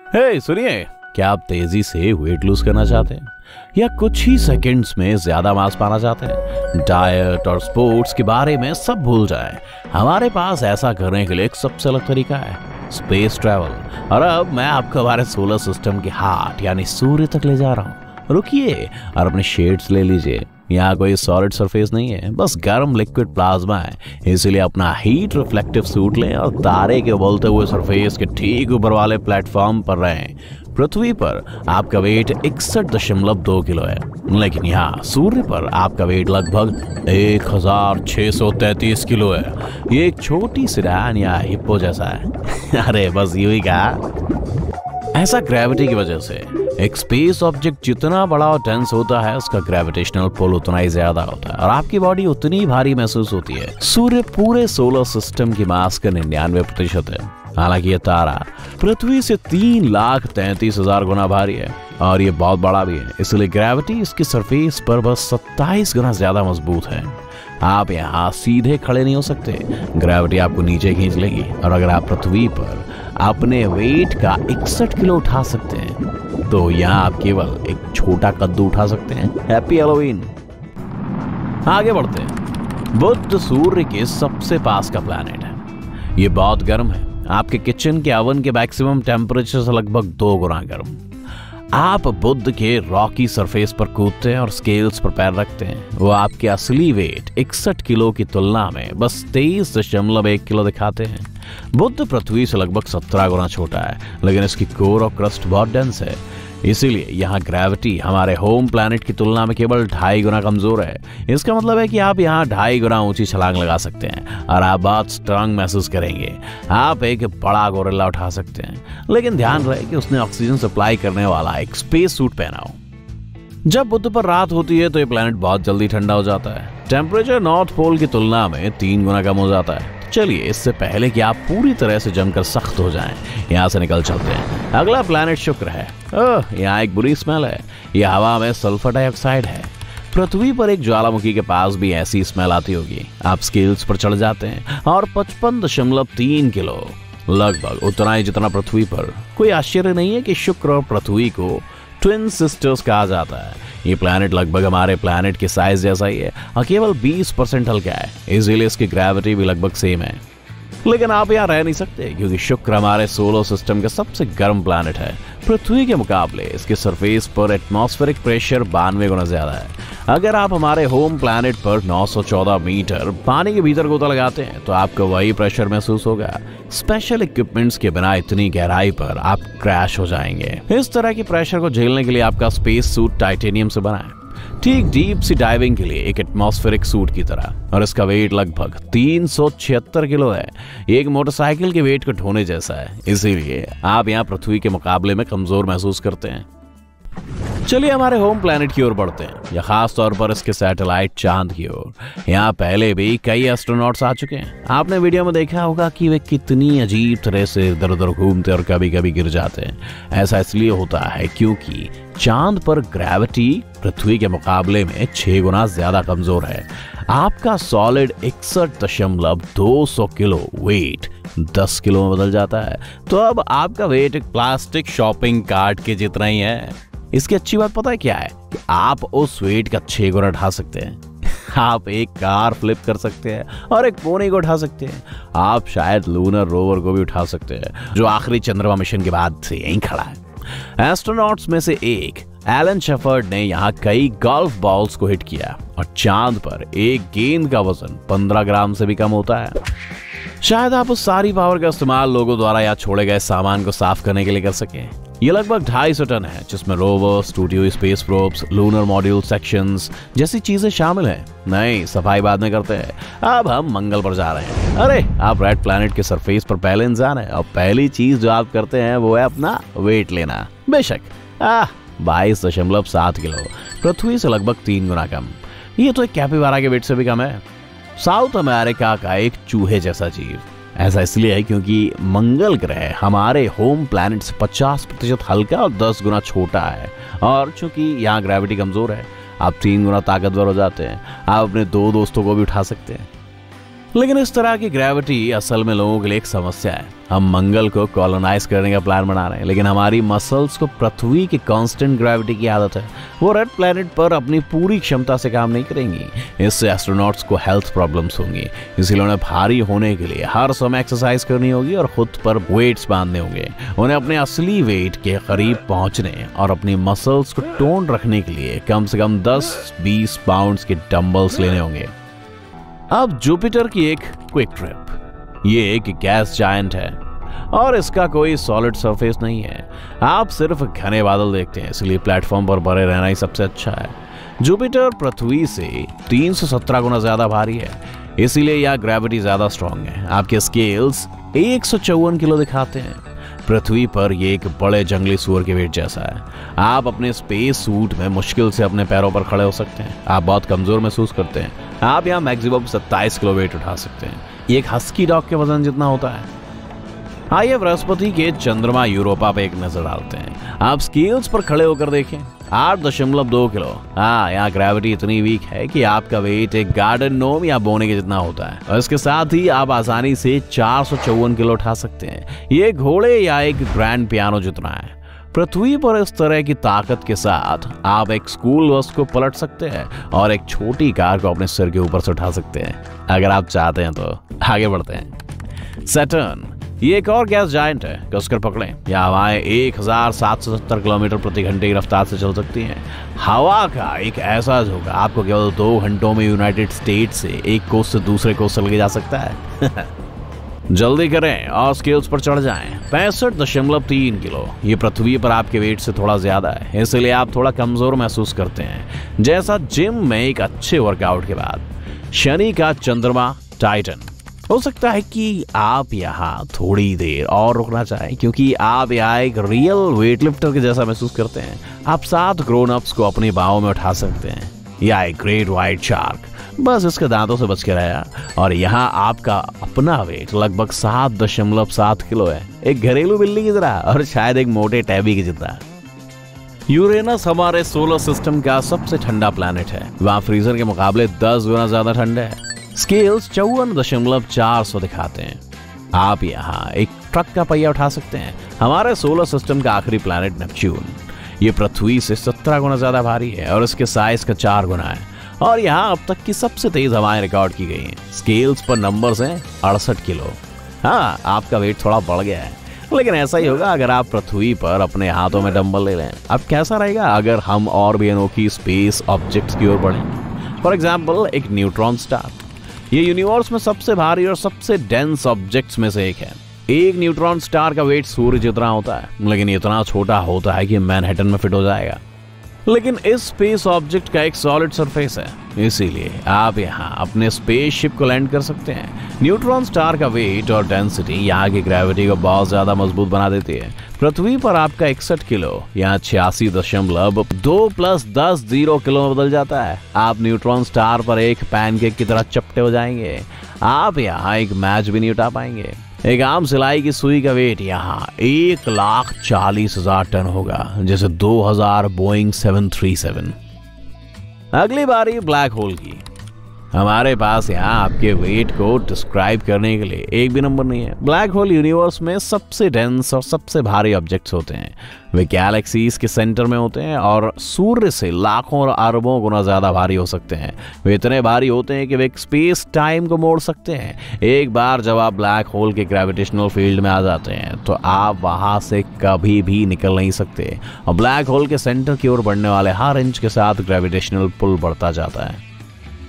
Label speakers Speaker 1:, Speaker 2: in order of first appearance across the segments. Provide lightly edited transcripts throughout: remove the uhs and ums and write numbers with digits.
Speaker 1: हे सुनिए, क्या आप तेजी से वेट लूज करना चाहते हैं या कुछ ही सेकंड्स में ज्यादा मांस पाना चाहते हैं? डाइट और स्पोर्ट्स के बारे में सब भूल जाएं। हमारे पास ऐसा करने के लिए एक सबसे अलग तरीका है, स्पेस ट्रैवल। और अब मैं आपको हमारे सोलर सिस्टम के हार्ट यानी सूर्य तक ले जा रहा हूँ। रुकिए और अपने शेड्स ले लीजिए। यहाँ कोई सॉलिड सरफेस नहीं है, बस गर्म लिक्विड प्लाज्मा है। इसलिए अपना हीट रिफ्लेक्टिव सूट लें और तारे के उबलते हुए सरफेस के ठीक ऊपर वाले प्लेटफॉर्म पर रहें। पृथ्वी पर आपका वेट 61.2 किलो है, लेकिन यहाँ सूर्य पर आपका वेट लगभग 1633 किलो है। ये एक छोटी सिरान या हिप्पो जैसा है। अरे बस यूं ही कहा। ऐसा ग्रेविटी की वजह से एक स्पेस ऑब्जेक्ट जितना बड़ा और डेंस होता है, उसका ग्रेविटेशनल पुल उतना ही ज्यादा होता है और आपकी बॉडी उतनी भारी महसूस होती है। सूर्य पूरे सोलर सिस्टम की मास का 99% है। हालांकि ये तारा पृथ्वी से 3,33,000 गुना भारी है और ये बहुत बड़ा भी है, इसलिए ग्रेविटी इसकी सरफेस पर बस 27 गुना ज्यादा मजबूत है। आप यहाँ सीधे खड़े नहीं हो सकते, ग्रेविटी आपको नीचे खींच लेगी। और अगर आप पृथ्वी पर अपने वेट का 61 किलो उठा सकते हैं तो यहाँ आप केवल एक छोटा कद्दू उठा सकते हैं। Happy Halloween. आगे बढ़ते हैं। बुध सूर्य के सबसे पास का प्लैनेट है। ये बहुत गर्म है, आपके किचन के ओवन के मैक्सिमम टेम्परेचर से लगभग 2 गुना गर्म। आप बुध के रॉकी सरफेस पर कूदते हैं और स्केल्स पर पैर रखते हैं। वो आपके असली वेट 61 किलो की तुलना में बस 23.1 किलो दिखाते हैं। बुध पृथ्वी से लगभग 17 गुना छोटा है, लेकिन इसकी कोर और क्रस्ट बहुत डेंस है। इसीलिए यहाँ ग्रेविटी हमारे होम प्लैनेट की तुलना में केवल 2.5 गुना कमजोर है। इसका मतलब है कि आप यहाँ 2.5 गुना ऊंची छलांग लगा सकते हैं और आप बहुत स्ट्रांग महसूस करेंगे। आप एक बड़ा गोरिल्ला उठा सकते हैं, लेकिन ध्यान रहे कि उसने ऑक्सीजन सप्लाई करने वाला एक स्पेस सूट पहना हो। जब बुध पर रात होती है तो ये प्लैनेट बहुत जल्दी ठंडा हो जाता है। टेम्परेचर नॉर्थ पोल की तुलना में 3 गुना कम हो जाता है। चलिए, इससे पहले कि आप पूरी तरह से जमकर सख्त हो जाएं, यहाँ से निकल चलते हैं। अगला प्लैनेट शुक्र है। यहाँ एक बुरी स्मेल है। यह हवा में सल्फर डाइऑक्साइड है। पृथ्वी पर एक ज्वालामुखी के पास भी ऐसी स्मेल आती होगी। आप स्केल्स पर चढ़ जाते हैं और 55.3 किलो, लगभग उतना ही जितना पृथ्वी पर। कोई आश्चर्य नहीं है कि शुक्र और पृथ्वी को ट्विन सिस्टर्स कहा जाता है। ये प्लैनेट लगभग हमारे प्लैनेट के साइज जैसा ही है और केवल 20% हल्का है, इसीलिए इसकी ग्रेविटी भी लगभग सेम है। लेकिन आप यहाँ रह नहीं सकते क्योंकि शुक्र हमारे सोलर सिस्टम का सबसे गर्म प्लैनेट है। पृथ्वी के मुकाबले इसके सरफेस पर एटमॉस्फेरिक प्रेशर 92 गुना ज्यादा है। अगर आप हमारे होम प्लैनेट पर 914 मीटर पानी के भीतर गोता लगाते हैं तो आपको वही प्रेशर महसूस होगा। स्पेशल इक्विपमेंट्स के बिना इतनी गहराई पर आप क्रैश हो जाएंगे। इस तरह की प्रेशर को झेलने के लिए आपका स्पेस सूट टाइटेनियम से बना है, ठीक डीप सी डाइविंग के लिए एक एटमॉस्फेरिक सूट की तरह। और इसका वेट लगभग 376 किलो है। एक मोटरसाइकिल के वेट को ढोने जैसा है, इसीलिए आप यहाँ पृथ्वी के मुकाबले में कमजोर महसूस करते हैं। चलिए हमारे होम प्लैनेट की ओर बढ़ते हैं, या खास तौर पर इसके सैटेलाइट चांद की ओर। यहाँ पहले भी कई एस्ट्रोनॉट्स आ चुके हैं। आपने वीडियो में देखा होगा कि वे कितनी अजीब तरह से इधर उधर घूमते और कभी कभी गिर जाते हैं। ऐसा इसलिए होता है क्योंकि चांद पर ग्रेविटी पृथ्वी के मुकाबले में 6 गुना ज्यादा कमजोर है। आपका सॉलिड 61.2 किलो वेट 10 किलो में बदल जाता है। तो अब आपका वेट एक प्लास्टिक शॉपिंग कार्ट के जितना ही है। इसकी अच्छी बात पता है क्या है कि आप उस वेट का 6 गुना उठा सकते हैं। आप एक कार फ्लिप कर सकते हैं और एक पोनी को उठा सकते हैं। आप शायद लूनर रोवर को भी उठा सकते हैं, जो आखिरी चंद्रमा मिशन के बाद से यहीं खड़ा है। एस्ट्रोनॉट्स में से एक एलन शेफर्ड ने यहाँ कई गोल्फ बॉल्स को हिट किया और चांद पर एक गेंद का वजन 15 ग्राम से भी कम होता है। शायद आप उस सारी पावर का इस्तेमाल लोगों द्वारा यहाँ छोड़े गए सामान को साफ करने के लिए कर सकें। ये लगभग 250 टन है, जिसमें rover, studio space probes, lunar module sections जैसी चीजें शामिल हैं। नहीं, सफाई बाद में करते हैं, अब हम मंगल पर जा रहे हैं। अरे, आप रेड प्लैनेट के सरफेस पर पहले इंसान है और पहली चीज जो आप करते हैं वो है अपना वेट लेना। बेशक 22.7 किलो, पृथ्वी से लगभग 3 गुना कम। ये तो एक कैपिबारा के वेट से भी कम है। साउथ अमेरिका का एक चूहे जैसा जीव। ऐसा इसलिए है क्योंकि मंगल ग्रह हमारे होम प्लैनेट से 50% हल्का और 10 गुना छोटा है। और चूंकि यहाँ ग्रेविटी कमजोर है, आप 3 गुना ताकतवर हो जाते हैं। आप अपने 2 दोस्तों को भी उठा सकते हैं। लेकिन इस तरह की ग्रेविटी असल में लोगों के लिए एक समस्या है। हम मंगल को कॉलोनाइज करने का प्लान बना रहे हैं, लेकिन हमारी मसल्स को पृथ्वी की कांस्टेंट ग्रेविटी की आदत है। वो रेड प्लैनेट पर अपनी पूरी क्षमता से काम नहीं करेंगी। इससे एस्ट्रोनॉट्स को हेल्थ प्रॉब्लम्स होंगी। इसीलिए उन्हें भारी होने के लिए हर समय एक्सरसाइज करनी होगी और खुद पर वेट्स बांधने होंगे। उन्हें अपने असली वेट के करीब पहुंचने और अपनी मसल्स को टोन रखने के लिए कम से कम 10-20 पाउंड्स के डंबल्स लेने होंगे। अब जुपिटर की एक क्विक ट्रिप। ये एक गैस जायंट है और इसका कोई सॉलिड सरफेस नहीं है। आप सिर्फ घने बादल देखते हैं, इसलिए प्लेटफॉर्म पर बने रहना ही सबसे अच्छा है। जुपिटर पृथ्वी से 317 गुना ज्यादा भारी है, इसीलिए यह ग्रेविटी ज्यादा स्ट्रांग है। आपके स्केल्स 154 किलो दिखाते हैं। पृथ्वी पर यह एक बड़े जंगली सूअर के वेट जैसा है। आप अपने स्पेस सूट में मुश्किल से अपने पैरों पर खड़े हो सकते हैं। आप बहुत कमजोर महसूस करते हैं। आप यहाँ मैक्सिमम 27 किलो वेट उठा सकते हैं। ये एक हस्की डॉग के वजन जितना होता है। आइए बृहस्पति के चंद्रमा यूरोपा पे एक नजर डालते हैं। आप स्केल्स पर खड़े होकर देखें, 8.2 किलो। हाँ, यहाँ ग्रेविटी इतनी वीक है कि आपका वेट एक गार्डन नोम या बोने के जितना होता है, और इसके साथ ही आप आसानी से 454 किलो उठा सकते हैं। ये घोड़े या एक ग्रैंड पियानो जितना है। पृथ्वी पर इस तरह की ताकत के साथ आप एक स्कूल बस को पलट सकते हैं और एक छोटी कार को अपने सिर के ऊपर से उठा सकते हैं, अगर आप चाहते हैं तो। आगे बढ़ते हैं। सैटर्न ये एक और गैस जायंट है। कसकर पकड़ें, यह हवाएं 1770 किलोमीटर प्रति घंटे की रफ्तार से चल सकती हैं। हवा का एक ऐसा झोंका आपको केवल 2 घंटों में यूनाइटेड स्टेट से एक कोस्ट से दूसरे कोस्ट से लेके जा सकता है। जल्दी करें और स्केल्स पर चढ़ जाएं। 65.3 किलो। ये पृथ्वी पर आपके वेट से थोड़ा ज्यादा है, इसलिए आप थोड़ा कमजोर महसूस करते हैं, जैसा जिम में एक अच्छे वर्कआउट के बाद। शनि का चंद्रमा टाइटन। हो सकता है कि आप यहाँ थोड़ी देर और रुकना चाहें, क्योंकि आप यहाँ एक रियल वेटलिफ्टर के जैसा महसूस करते हैं। आप 7 ग्रोन अप्स को अपनी बाहों में उठा सकते हैं। या एक ग्रेट व्हाइट शार्क, बस इसके दांतों से बच के रहा। और यहाँ आपका अपना वेट लगभग 7.7 किलो है, एक घरेलू बिल्ली की तरह और शायद एक मोटे टैबी की जितना। यूरेनस हमारे सोलर सिस्टम का सबसे ठंडा प्लैनेट है। वहाँ फ्रीजर के मुकाबले 10 गुना ज्यादा ठंडा है। स्केल्स 54.400 दिखाते हैं। आप यहाँ एक ट्रक का पहिया उठा सकते हैं। हमारे सोलर सिस्टम का आखिरी प्लैनेट नेपच्यून, ये पृथ्वी से 17 गुना ज्यादा भारी है और इसके साइज का 4 गुना है। और यहाँ अब तक की सबसे तेज हवाएं रिकॉर्ड की गई हैं। स्केल्स पर नंबर्स हैं 68 किलो। हाँ, आपका वेट थोड़ा बढ़ गया है, लेकिन ऐसा ही होगा अगर आप पृथ्वी पर अपने हाथों में डंबल ले लें। अब कैसा रहेगा अगर हम और भी अनोखी स्पेस ऑब्जेक्ट्स की ओर बढ़ें? फॉर एग्जाम्पल, एक न्यूट्रॉन स्टार। ये यूनिवर्स में सबसे भारी और सबसे डेंस ऑब्जेक्ट्स में से एक है। एक न्यूट्रॉन स्टार का वेट सूर्य जितना होता है, लेकिन इतना छोटा होता है कि मैनहट्टन में फिट हो जाएगा। लेकिन इस स्पेस ऑब्जेक्ट का एक सॉलिड सरफेस है, इसीलिए आप यहाँ अपने स्पेसशिप को लैंड कर सकते हैं। न्यूट्रॉन स्टार का वेट और डेंसिटी यहाँ की ग्रेविटी को बहुत ज्यादा मजबूत बना देती है। पृथ्वी पर आपका 61 किलो यहाँ 86.2 + 10 किलो में बदल जाता है। आप न्यूट्रॉन स्टार पर एक पैनकेक की तरह चपटे हो जाएंगे। आप यहाँ एक मैच भी नहीं उठा पाएंगे। एक आम सिलाई की सुई का वेट यहाँ 1,40,000 टन होगा, जैसे 2000 बोइंग 737। अगली बारी ब्लैक होल की। हमारे पास यहाँ आपके वेट को डिस्क्राइब करने के लिए एक भी नंबर नहीं है। ब्लैक होल यूनिवर्स में सबसे डेंस और सबसे भारी ऑब्जेक्ट्स होते हैं। वे गैलेक्सीज के सेंटर में होते हैं और सूर्य से लाखों और अरबों गुना ज्यादा भारी हो सकते हैं। वे इतने भारी होते हैं कि वे स्पेस टाइम को मोड़ सकते हैं। एक बार जब आप ब्लैक होल के ग्रेविटेशनल फील्ड में आ जाते हैं तो आप वहां से कभी भी निकल नहीं सकते, और ब्लैक होल के सेंटर की ओर बढ़ने वाले हर इंच के साथ ग्रेविटेशनल पुल बढ़ता जाता है।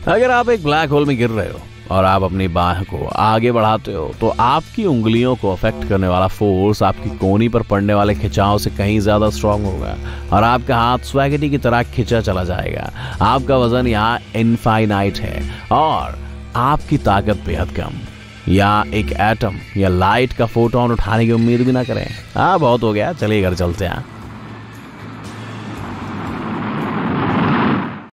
Speaker 1: अगर आप एक ब्लैक होल में गिर रहे हो और आप अपनी बाह को आगे बढ़ाते हो तो आपकी उंगलियों को अफेक्ट करने वाला फोर्स आपकी कोहनी पर पड़ने वाले खिंचाव से कहीं ज्यादा स्ट्रांग होगा और आपका हाथ स्पैगेटी की तरह खिंचा चला जाएगा। आपका वजन यहाँ इनफाइनाइट है और आपकी ताकत बेहद कम। या एक एटम या लाइट का फोटोन उठाने की उम्मीद भी ना करें। हाँ, बहुत हो गया, चलिए घर चलते हैं।